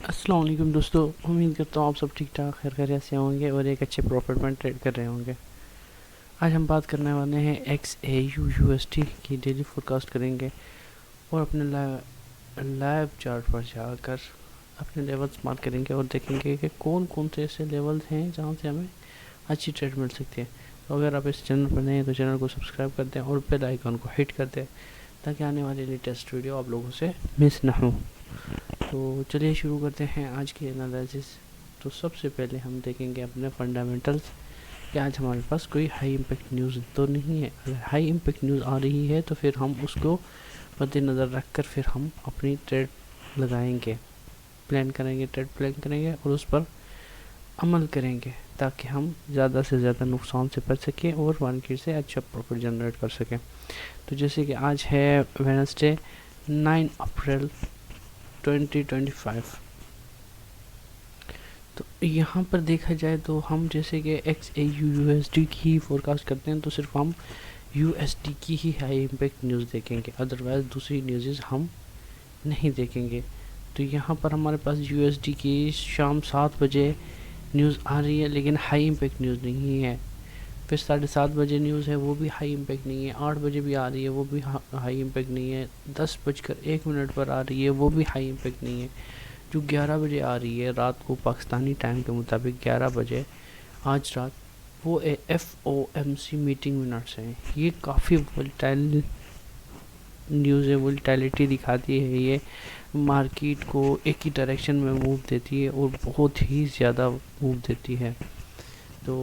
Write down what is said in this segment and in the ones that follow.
अस्सलाम वालेकुम दोस्तों, उम्मीद करता हूँ आप सब ठीक ठाक खैर खैरियत से होंगे और एक अच्छे प्रॉफिट में ट्रेड कर रहे होंगे। आज हम बात करने वाले हैं XAU USD की डेली फोरकास्ट करेंगे और अपने लाइव चार्ट पर जाकर अपने लेवल्स मार्क करेंगे और देखेंगे कि कौन कौन से ऐसे लेवल्स हैं जहाँ से हमें अच्छी ट्रेड मिल सकती है। तो अगर आप इस चैनल पर नए हैं तो चैनल को सब्सक्राइब कर दें और बेल आइकन को हिट कर दें ताकि आने वाली लेटेस्ट वीडियो आप लोगों से मिस ना हो। तो चलिए शुरू करते हैं आज की एनालिसिस। तो सबसे पहले हम देखेंगे अपने फंडामेंटल्स कि आज हमारे पास कोई हाई इम्पैक्ट न्यूज़ तो नहीं है। अगर हाई इम्पैक्ट न्यूज़ आ रही है तो फिर हम उसको मद्देनज़र रख कर फिर हम अपनी ट्रेड लगाएंगे, ट्रेड प्लान करेंगे और उस पर अमल करेंगे ताकि हम ज़्यादा से ज़्यादा नुकसान से बच सकें और मार्केट से अच्छा प्रॉफिट जनरेट कर सकें। तो जैसे कि आज है वेडनेसडे 9 अप्रैल 2025। तो यहाँ पर देखा जाए तो हम जैसे कि XAU USD की फोरकास्ट करते हैं तो सिर्फ हम USD की ही हाई इम्पैक्ट न्यूज़ देखेंगे, अदरवाइज़ दूसरी न्यूज़ हम नहीं देखेंगे। तो यहाँ पर हमारे पास USD की शाम 7 बजे न्यूज़ आ रही है लेकिन हाई इम्पैक्ट न्यूज़ नहीं है। फिर 7:30 बजे न्यूज़ है, वो भी हाई इम्पैक्ट नहीं है। 8 बजे भी आ रही है, वो भी हाई इम्पैक्ट नहीं है। 10:01 पर आ रही है, वो भी हाई इम्पैक्ट नहीं है। जो 11 बजे आ रही है रात को पाकिस्तानी टाइम के मुताबिक 11 बजे आज रात, वो FOMC मीटिंग मिनट्स हैं। ये काफ़ी वोलेटाइल न्यूज़ है, वोलेटिलिटी दिखाती है। ये मार्केट को एक ही डायरेक्शन में मूव देती है और बहुत ही ज़्यादा मूव देती है। तो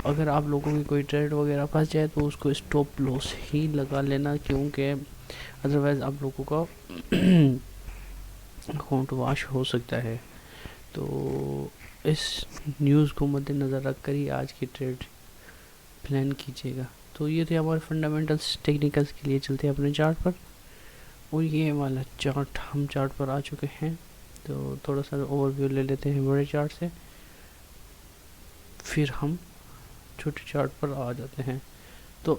अगर आप लोगों की कोई ट्रेड वगैरह फंस जाए तो उसको स्टॉप लॉस ही लगा लेना, क्योंकि अदरवाइज़ आप लोगों का अकाउंट वॉश हो सकता है। तो इस न्यूज़ को मद्देनज़र रख कर ही आज की ट्रेड प्लान कीजिएगा। तो ये थे हमारे फंडामेंटल्स। टेक्निकल्स के लिए चलते हैं अपने चार्ट पर, और ये वाला चार्ट हम चार्ट पर आ चुके हैं। तो थोड़ा सा ओवरव्यू ले लेते हैं बड़े चार्ट से, फिर हम छोटे चार्ट पर आ जाते हैं। तो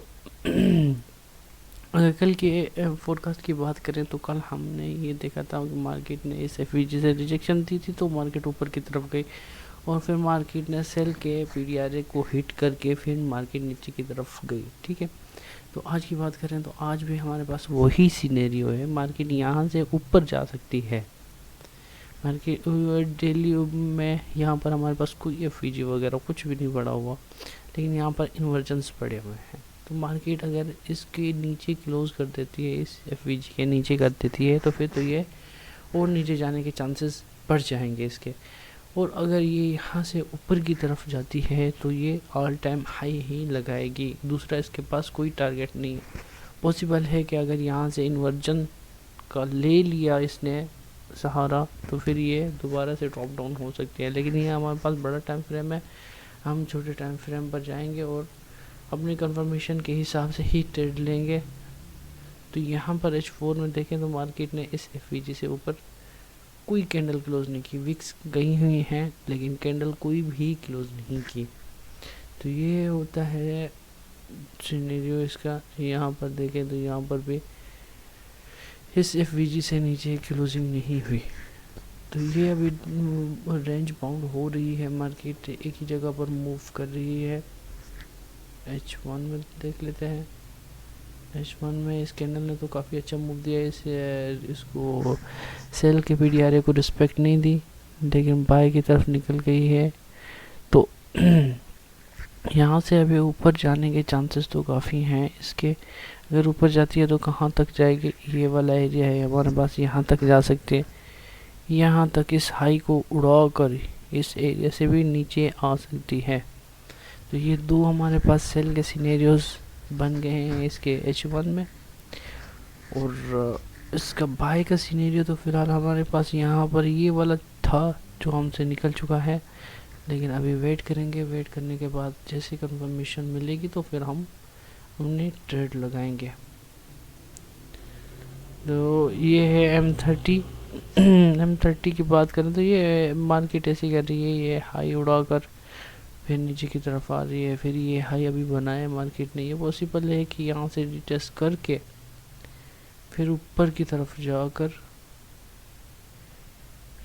अगर कल के फोरकास्ट की बात करें तो कल हमने ये देखा था कि मार्केट ने इस FVG से रिजेक्शन दी थी तो मार्केट ऊपर की तरफ गई और फिर मार्केट ने सेल के PDRA को हिट करके फिर मार्केट नीचे की तरफ गई। ठीक है, तो आज की बात करें तो आज भी हमारे पास वही सिनेरियो है। मार्केट यहाँ से ऊपर जा सकती है। मार्केट डेली में यहाँ पर हमारे पास कोई FVG वगैरह कुछ भी नहीं पड़ा हुआ, लेकिन यहाँ पर इन्वर्जन्स पड़े हुए हैं। तो मार्केट अगर इसके नीचे क्लोज कर देती है, इस FVG के नीचे कर देती है, तो फिर तो ये और नीचे जाने के चांसेस बढ़ जाएंगे इसके। और अगर ये यहाँ से ऊपर की तरफ जाती है तो ये ऑल टाइम हाई ही लगाएगी। दूसरा इसके पास कोई टारगेट नहीं है। पॉसिबल है कि अगर यहाँ से इन्वर्जन का ले लिया इसने सहारा तो फिर ये दोबारा से ड्रॉप डाउन हो सकती है, लेकिन ये हमारे पास बड़ा टाइम फ्रेम है। हम छोटे टाइम फ्रेम पर जाएंगे और अपनी कंफर्मेशन के हिसाब से ही ट्रेड लेंगे। तो यहाँ पर H4 में देखें तो मार्केट ने इस FVG से ऊपर कोई कैंडल क्लोज नहीं की। विक्स गई हुई हैं लेकिन कैंडल कोई भी क्लोज नहीं की। तो ये होता है सिनेरियो इसका। यहाँ पर देखें तो यहाँ पर भी इस FVG से नीचे क्लोजिंग नहीं हुई। तो ये अभी रेंज बाउंड हो रही है, मार्केट एक ही जगह पर मूव कर रही है। H1 में देख लेते हैं। H1 में इस कैंडल ने तो काफ़ी अच्छा मूव दिया है। इसको सेल के PDRA को रिस्पेक्ट नहीं दी लेकिन बाय की तरफ निकल गई है। तो यहाँ से अभी ऊपर जाने के चांसेस तो काफ़ी हैं इसके। अगर ऊपर जाती है तो कहाँ तक जाएगी, ये वाला एरिया है हमारे पास, यहाँ तक जा सकते हैं। यहाँ तक इस हाई को उड़ा कर इस एरिया से भी नीचे आ सकती है। तो ये दो हमारे पास सेल के सिनेरियोज बन गए हैं इसके H1 में। और इसका बाय का सिनेरियो तो फिलहाल हमारे पास यहाँ पर ये वाला था जो हमसे निकल चुका है, लेकिन अभी वेट करेंगे। वेट करने के बाद जैसे कंफर्मेशन मिलेगी तो फिर हम अपनी ट्रेड लगाएंगे। तो ये है M30। M30 की बात करें तो ये मार्केट ऐसी कर रही है, ये हाई उड़ाकर फिर नीचे की तरफ आ रही है। फिर ये हाई अभी बनाया मार्केट ने। ये पॉसिबल है कि यहाँ से रिटेस्ट करके फिर ऊपर की तरफ जाकर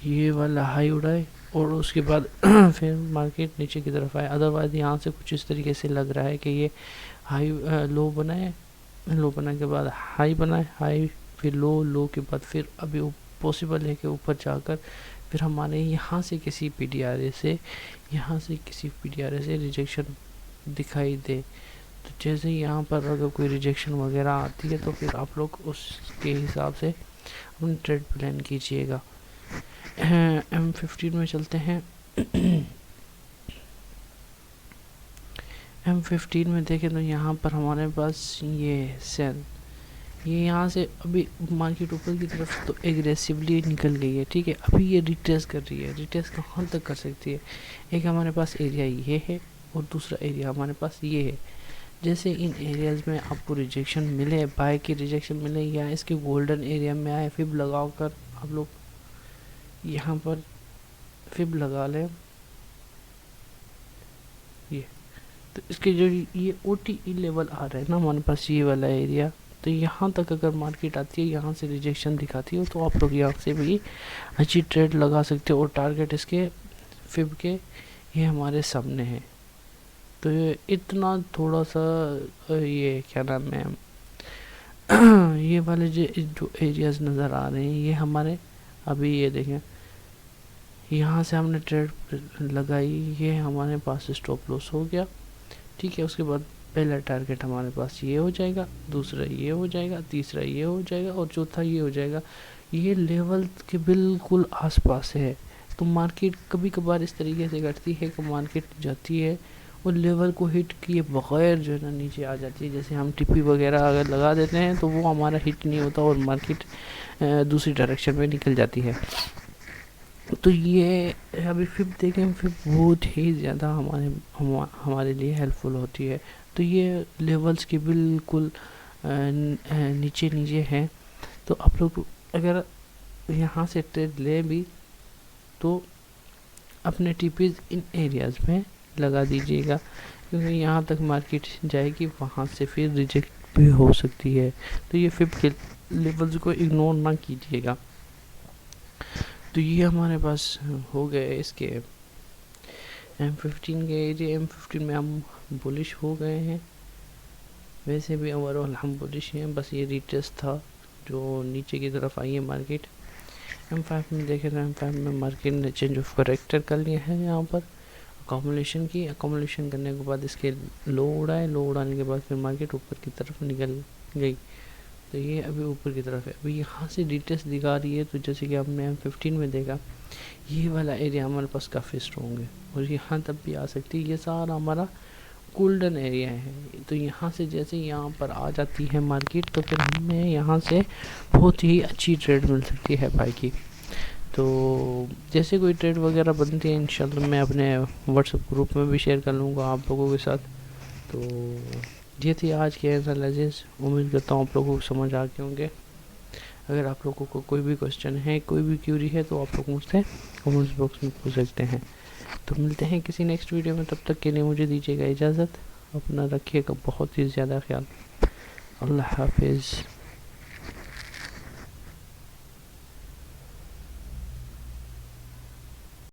ये वाला हाई उड़ाए और उसके बाद फिर मार्केट नीचे की तरफ आए। अदरवाइज यहाँ से कुछ इस तरीके से लग रहा है कि ये हाई लो बनाए, लो बनाने के बाद हाई बनाए, हाई फिर लो के बाद फिर अभी पॉसिबल है कि ऊपर जाकर फिर हमारे यहाँ से किसी पीडीआरए से रिजेक्शन दिखाई दे। तो जैसे यहाँ पर अगर कोई रिजेक्शन वगैरह आती है तो फिर आप लोग उसके हिसाब से अपनी ट्रेड प्लान कीजिएगा। M15 में चलते हैं। M15 में देखें तो यहाँ पर हमारे पास ये सेल, ये यहाँ से अभी मार्केट ऊपर की तरफ तो एग्रेसिवली निकल गई है, ठीक है। अभी ये रिट्रेस कर रही है। रिट्रेस कहाँ तक कर सकती है? एक हमारे पास एरिया ये है और दूसरा एरिया हमारे पास ये है। जैसे इन एरियाज़ में आपको रिजेक्शन मिले, बाय की रिजेक्शन मिले या इसके गोल्डन एरिया में आए, फिब लगा कर आप लोग यहाँ पर फिब लगा लें। ये तो इसके जो ये OTE लेवल आ रहा है ना हमारे पास, ये वाला एरिया, तो यहाँ तक अगर मार्केट आती है, यहाँ से रिजेक्शन दिखाती है, तो आप लोग यहाँ से भी अच्छी ट्रेड लगा सकते हो। और टारगेट इसके फिब के ये हमारे सामने है। तो ये इतना थोड़ा सा ये क्या नाम है ये वाले जो एरियाज नज़र आ रहे हैं ये हमारे, अभी ये देखें यहाँ से हमने ट्रेड लगाई, ये हमारे पास स्टॉप लॉस हो गया, ठीक है। उसके बाद पहला टारगेट हमारे पास ये हो जाएगा, दूसरा ये हो जाएगा, तीसरा ये हो जाएगा और चौथा ये हो जाएगा। ये लेवल के बिल्कुल आसपास है। तो मार्केट कभी कभार इस तरीके से करती है कि मार्केट जाती है और लेवल को हिट किए बगैर जो है ना नीचे आ जाती है। जैसे हम टिप्पी वगैरह अगर लगा देते हैं तो वो हमारा हिट नहीं होता और मार्केट दूसरी डायरेक्शन में निकल जाती है। तो ये अभी फिब देखें, फिब बहुत ही ज़्यादा हमारे लिए हेल्पफुल होती है। तो ये लेवल्स के बिल्कुल नीचे नीचे हैं। तो आप लोग अगर यहाँ से ट्रेड ले भी तो अपने टीपीज इन एरियाज़ में लगा दीजिएगा, क्योंकि यहाँ तक मार्केट जाएगी, वहाँ से फिर रिजेक्ट भी हो सकती है। तो ये फिब के लेवल्स को इग्नोर ना कीजिएगा। तो ये हमारे पास हो गए इसके M15 के एरिया। M15 में हम बुलिश हो गए हैं। वैसे भी ओवरऑल हम बुलिश हैं, बस ये रिट्रेस था जो नीचे की तरफ आई है मार्केट। M5 में देखें तो M5 में मार्केट ने चेंज ऑफ करेक्टर कर लिया है। यहाँ पर अकोमोलेशन की, अकोमोलेशन करने के बाद इसके लो उड़ाए, लो उड़ाने के बाद फिर मार्केट ऊपर की तरफ निकल गई। तो ये अभी ऊपर की तरफ है। अभी यहाँ से रिट्रेस दिखा रही है। तो जैसे कि हमने M15 में देखा, ये वाला एरिया हमारे पास काफ़ी स्ट्रॉन्ग है और यहाँ तक भी आ सकती है। ये सारा हमारा गोल्डन एरिया है। तो यहाँ से जैसे यहाँ पर आ जाती है मार्केट, तो फिर हमें यहाँ से बहुत ही अच्छी ट्रेड मिल सकती है बाई की। तो जैसे कोई ट्रेड वगैरह बनती है इंशाल्लाह मैं अपने व्हाट्सएप ग्रुप में भी शेयर कर लूँगा आप लोगों के साथ। तो ये थी आज के एनालिसिस। उम्मीद करता हूँ आप लोगों को समझ आ गए होंगे। अगर आप लोगों को कोई भी क्वेश्चन है, कोई भी क्यूरी है, तो आप लोग मुझसे कमेंट्स बॉक्स में पूछ सकते हैं। तो मिलते हैं किसी नेक्स्ट वीडियो में। तब तक के लिए मुझे दीजिएगा इजाज़त। अपना रखिएगा बहुत ही ज़्यादा ख्याल। अल्लाह हाफिज़।